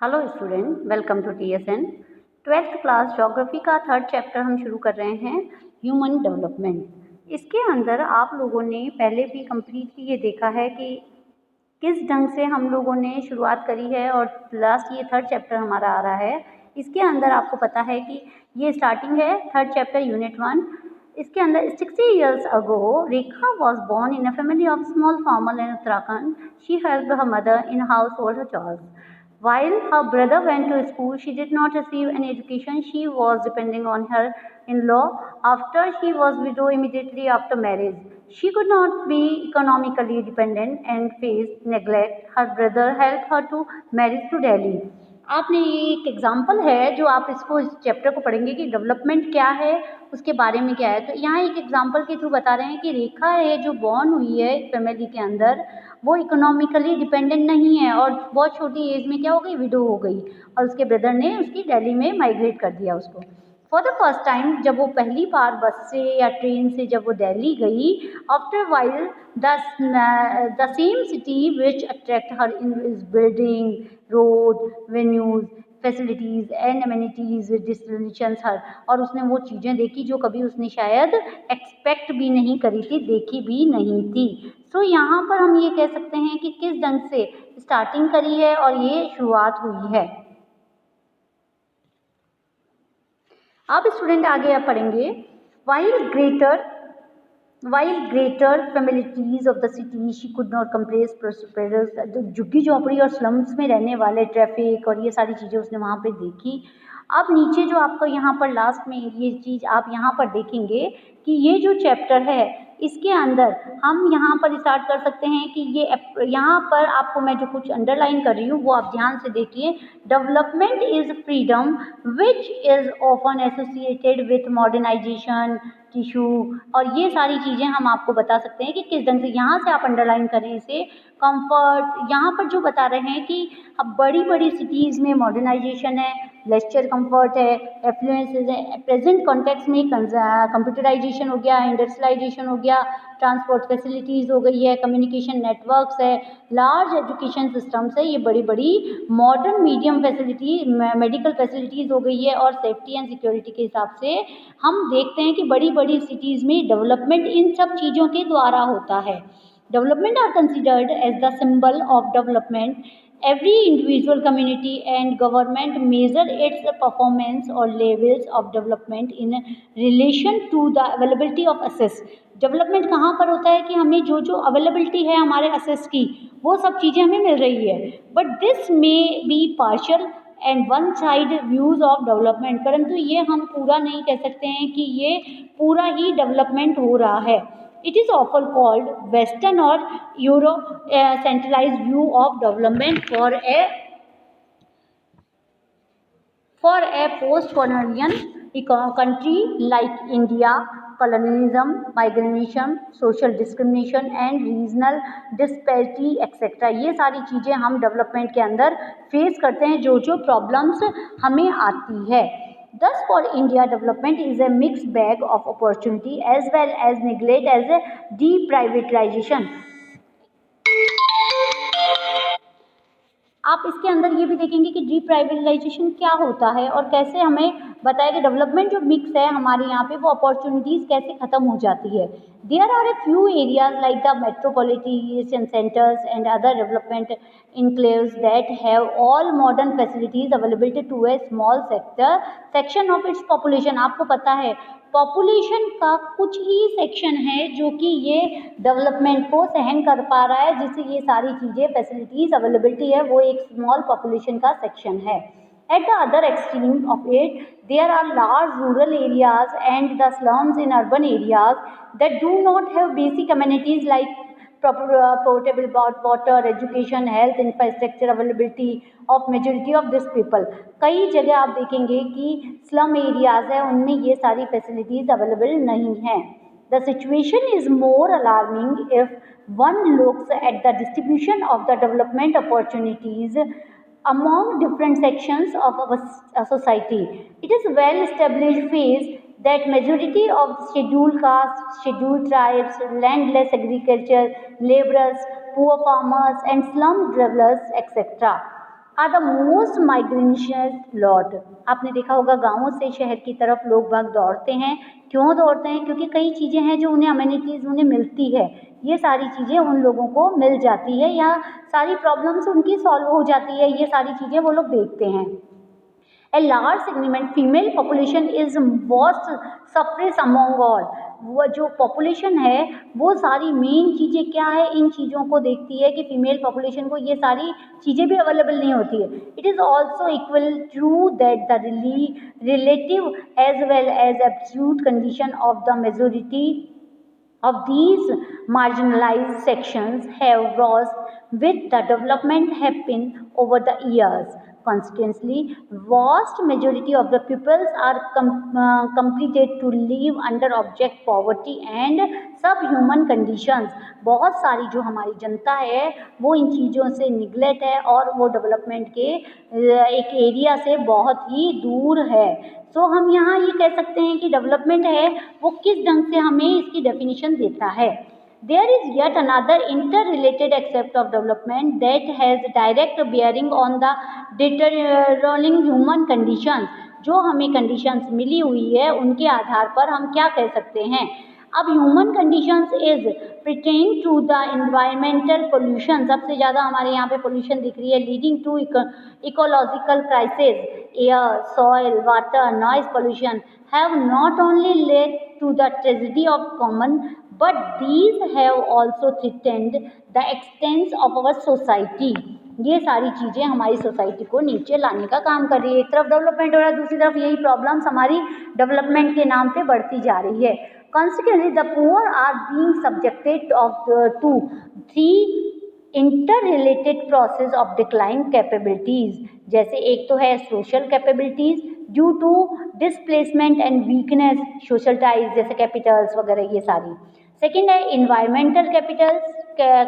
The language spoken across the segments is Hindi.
Hello student, welcome to TSN। 12th class geography का 3rd चैप्टर हम शुरू कर रहे हैं, ह्यूमन डेवलपमेंट। इसके अंदर आप लोगों ने पहले भी कम्प्लीटली ये देखा है कि किस ढंग से हम लोगों ने शुरुआत करी है और लास्ट ये 3rd चैप्टर हमारा आ रहा है। इसके अंदर आपको पता है कि ये स्टार्टिंग है 3rd चैप्टर यूनिट 1। इसके अंदर 60 years ago, Rekha was born in a family of small farmer in Uttarakhand. She helped her mother in household chores. While her brother went to school, she did not receive any education. She was depending on her in-law after she was widowed immediately after marriage. She could not be economically dependent and faced neglect. Her brother helped her to marry to Delhi. आपने ये एक एग्जाम्पल है जो आप इसको इस चैप्टर को पढ़ेंगे कि डेवलपमेंट क्या है, उसके बारे में क्या है। तो यहाँ एक एग्जाम्पल के थ्रू बता रहे हैं कि रेखा है जो बॉर्न हुई है फैमिली के अंदर, वो इकोनॉमिकली डिपेंडेंट नहीं है और बहुत छोटी एज में क्या हो गई, विडो हो गई और उसके ब्रदर ने उसकी दिल्ली में माइग्रेट कर दिया उसको। फॉर द फर्स्ट टाइम जब वो पहली बार बस से या ट्रेन से जब वो दिल्ली गई, after while the same city which attract her in is building, road, venues, facilities and amenities destinations her, और उसने वो चीज़ें देखी जो कभी उसने शायद एक्सपेक्ट भी नहीं करी थी, देखी भी नहीं थी। तो यहाँ पर हम ये कह सकते हैं कि किस ढंग से स्टार्टिंग करी है और ये शुरुआत हुई है। अब स्टूडेंट आगे आप पढ़ेंगे, while greater familiarities of the city she could not compress prosperous, झुग्गी झोपड़ी और स्लम्स में रहने वाले ट्रैफिक और ये सारी चीज़ें उसने वहाँ पे देखी। अब नीचे जो आपको यहाँ पर लास्ट में ये चीज़ आप यहाँ पर देखेंगे कि ये जो चैप्टर है इसके अंदर हम यहाँ पर स्टार्ट कर सकते हैं कि ये यहाँ पर आपको मैं जो कुछ अंडरलाइन कर रही हूँ वो आप ध्यान से देखिए। Development is freedom which is often associated with modernisation tissue, और ये सारी चीज़ें हम आपको बता सकते हैं कि किस ढंग से यहाँ से आप अंडरलाइन करें इसे। कंफर्ट यहाँ पर जो बता रहे हैं कि अब बड़ी बड़ी सिटीज़ में मॉडर्नाइजेशन है, लेस्चर कंफर्ट है, एफ्लुएंसेस है, प्रेजेंट कॉन्टेक्स्ट में कंप्यूटराइजेशन हो गया, इंडस्ट्रियलाइजेशन हो गया, ट्रांसपोर्ट फैसिलिटीज़ हो गई है, कम्युनिकेशन नेटवर्क्स है, लार्ज एजुकेशन सिस्टम्स है, ये बड़ी बड़ी modern medium facility medical facilities हो गई है, और सेफ्टी एंड सिक्योरिटी के हिसाब से हम देखते हैं कि बड़ी बड़ी सिटीज़ में डेवलपमेंट इन सब चीज़ों के द्वारा होता है। Development are considered as the symbol of development. Every individual community and government measure its performance or levels of development in relation to the availability of assets. Development कहाँ पर होता है कि हमें जो जो अवेलेबिलिटी है हमारे असेस की वो सब चीज़ें हमें मिल रही है, but this may be partial and one side views of development, परंतु ये हम पूरा नहीं कह सकते हैं कि ये पूरा ही डेवलपमेंट हो रहा है। It is often called Western or Euro-centralized view of development for a post-colonial country like India. Colonialism, migration, social discrimination and regional disparity etc. ये सारी चीज़ें हम डेवलपमेंट के अंदर फेस करते हैं, जो जो प्रॉब्लम्स हमें आती है। Thus, for India, development is a mixed bag of opportunity as well as neglect as a deprivatization. आप इसके अंदर ये भी देखेंगे कि डीप्राइवेटाइजेशन क्या होता है और कैसे हमें बताया कि डेवलपमेंट जो मिक्स है हमारे यहाँ पे वो अपॉर्चुनिटीज़ कैसे ख़त्म हो जाती है। There are a few areas like the metropolitan centres and other development enclaves that have all modern facilities available to a small section of its population. आपको पता है पॉपुलेशन का कुछ ही सेक्शन है जो कि ये डेवलपमेंट को सहन कर पा रहा है, जिससे ये सारी चीज़ें फैसिलिटीज़ अवेलेबिलिटी है वो एक स्मॉल पॉपुलेशन का सेक्शन है। At the other extreme of it, there are large rural areas and the slums in urban areas that do not have basic amenities like potable water, education, health, infrastructure availability of majority of this people. कई जगह आप देखेंगे कि स्लम एरियाज है उनमें ये सारी फैसिलिटीज़ अवेलेबल नहीं हैं। The situation is more alarming if one looks at the distribution of the development opportunities among different sections of our society. It is a well established phase that majority of scheduled castes, scheduled tribes, landless agriculture, laborers, poor farmers and slum dwellers etc. Are the most migration lot. आपने देखा होगा गाँवों से शहर की तरफ लोग बाग दौड़ते हैं। क्यों दौड़ते हैं? क्योंकि कई चीज़ें हैं जो उन्हें अमेनिटीज़ उन्हें मिलती है, ये सारी चीज़ें उन लोगों को मिल जाती है या सारी प्रॉब्लम्स उनकी सॉल्व हो जाती है, ये सारी चीज़ें वो लोग देखते हैं। A large segment female population is most suppressed among all। वो जो पॉपुलेशन है वो सारी मेन चीज़ें क्या है, इन चीज़ों को देखती है कि फीमेल पॉपुलेशन को ये सारी चीज़ें भी अवेलेबल नहीं होती है। It is also equal true that the relative as well as absolute condition of the majority of these marginalized sections have rose with the development happened over the years. Consequently, vast majority of the peoples are completed to live under object poverty and subhuman conditions। बहुत सारी जो हमारी जनता है वो इन चीज़ों से निगलेक्ट है और वो डेवलपमेंट के एक एरिया से बहुत ही दूर है। सो हम यहाँ ये कह सकते हैं कि डेवलपमेंट है वो किस ढंग से हमें इसकी डेफिनेशन देता है। There is yet another inter related aspect of development that has direct bearing on the deteriorating human conditions. जो हमें कंडीशंस मिली हुई है उनके आधार पर हम क्या कह सकते हैं। अब human conditions is pertain to the environmental pollution। सबसे ज़्यादा हमारे यहाँ पे पोल्यूशन दिख रही है, leading to ecological crisis. Air, soil, water, noise pollution have not only led to the tragedy of common but these have also threatened the existence of our society. ये सारी चीज़ें हमारी सोसाइटी को नीचे लाने का काम कर रही है। एक तरफ डेवलपमेंट हो रहा है, दूसरी तरफ यही प्रॉब्लम्स हमारी डेवलपमेंट के नाम पे बढ़ती जा रही है। Consequently, the poor are being subjected to three interrelated process of decline capabilities। जैसे एक तो है social capabilities due to displacement and weakness, social ties जैसे capitals वगैरह ये सारी। सेकेंड है environmental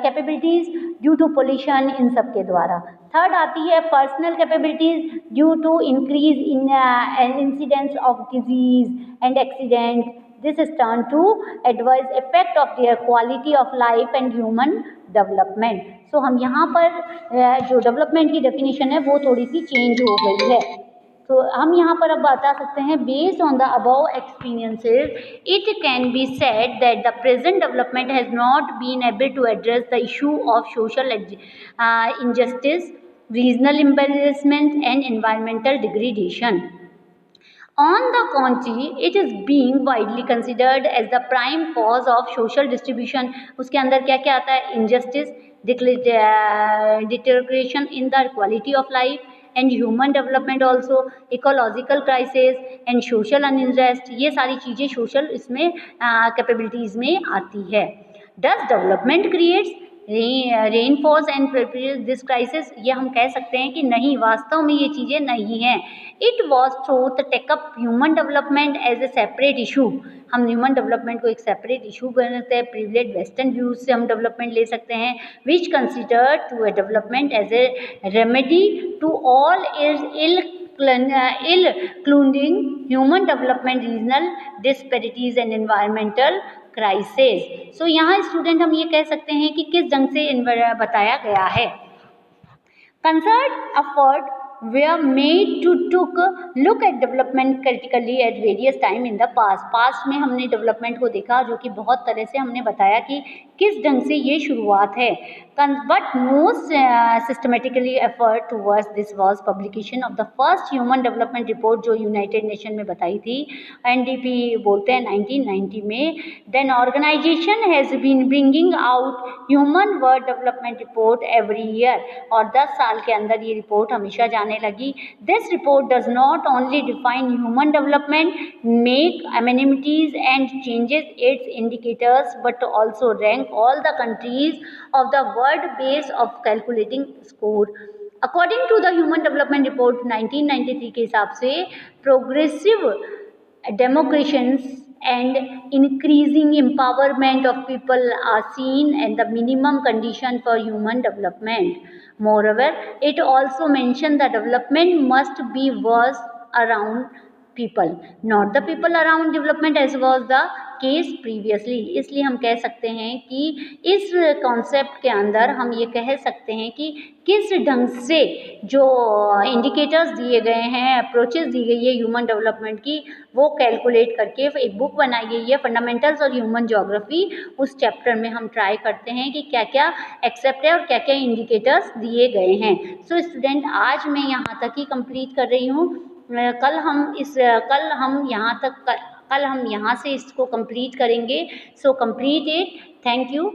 capabilities due to pollution, इन सब के द्वारा। थर्ड आती है personal capabilities due to increase in incidence of disease and accident। This is turned to adverse effect of their quality of life and human development। So हम यहाँ पर जो डेवलपमेंट की डेफिनेशन है वो थोड़ी सी चेंज हो गई है। तो हम यहाँ पर अब बता सकते हैं based on the above experiences it can be said that the present development has not been able to address the issue of social injustice, regional embarrassment and environmental degradation। On the contrary, it is being widely considered as the prime cause of social distribution। उसके अंदर क्या क्या आता है? injustice, deterioration in the quality of life and human development, also ecological crisis and social unrest। ये सारी चीज़ें social इसमें capabilities में आती है। Does development creates rainfalls and prepare this crisis? ये हम कह सकते हैं कि नहीं, वास्तव में ये चीज़ें नहीं हैं। It was through the take up human development as a separate issue. हम ह्यूमन डेवलपमेंट को एक सेपरेट इशू बनाते हैं, प्रिविलेज वेस्टर्न व्यूज से हम डेवलपमेंट ले सकते हैं, which consider to a development as a remedy to all ills including human development, regional disparities and environmental crisis। So यहाँ स्टूडेंट हम ये कह सकते हैं कि किस ढंग से बताया गया है। Concerted effort were made to look at development critically at various time in the past। Past में हमने डेवलपमेंट को देखा जो कि बहुत तरह से हमने बताया कि किस ढंग से ये शुरुआत है। But most systematically effort towards this was publication of the first human development report जो यूनाइटेड नेशन में बताई थी, NDP बोलते हैं 1990 में। Then organisation has been bringing out human world development report every year, और 10 साल के अंदर ये रिपोर्ट हमेशा जाने लगी। This report does not only define human development, make amenities and changes its indicators, but also rank all the countries of the world base of calculating score। According to the Human Development Report 1993 के हिसाब से progressive democracies and increasing empowerment of people are seen as the minimum condition for human development। Moreover, it also mentioned that development must be was around people, not the people around development as was the case previously. इसलिए हम कह सकते हैं कि इस कॉन्सेप्ट के अंदर हम ये कह सकते हैं कि किस ढंग से जो इंडिकेटर्स दिए गए हैं, अप्रोचेस दी गई है ह्यूमन डेवलपमेंट की, वो कैलकुलेट करके एक बुक बनाई गई है फंडामेंटल्स और ह्यूमन ज्योग्राफी। उस चैप्टर में हम ट्राई करते हैं कि क्या क्या एक्सेप्ट है और क्या क्या इंडिकेटर्स दिए गए हैं। सो स्टूडेंट, आज मैं यहाँ तक ही कंप्लीट कर रही हूँ। कल हम यहाँ से इसको कंप्लीट करेंगे। So complete it. Thank you.